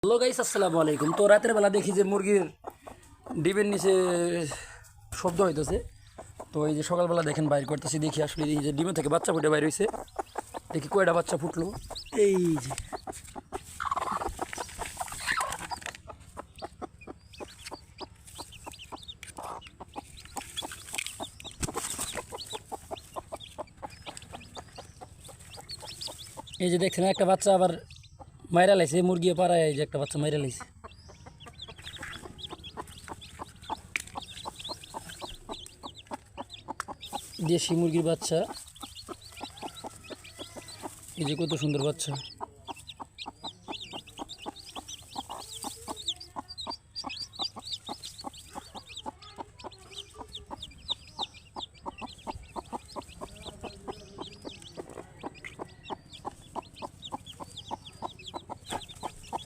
Hello guys, আসসালামু আলাইকুম। তো রাতের বেলা দেখি যে মুরগির ডিমের নিচে শব্দ হইতেছে। তো এই যে সকালবেলা দেখেন বাইর করতেছি, দেখি আসলে এই যে ডিমের থেকে বাচ্চা ফুটে বাইর হয়েছে। দেখি কয়টা বাচ্চা ফুটলো। এই যে এই যে দেখছেন একটা বাচ্চা আবার মাইরা লাইছে, মুরগি পাড়ায় এই যে একটা বাচ্চা মাইরা লাইছে। দেশি মুরগির বাচ্চা, এই যে কত সুন্দর বাচ্চা।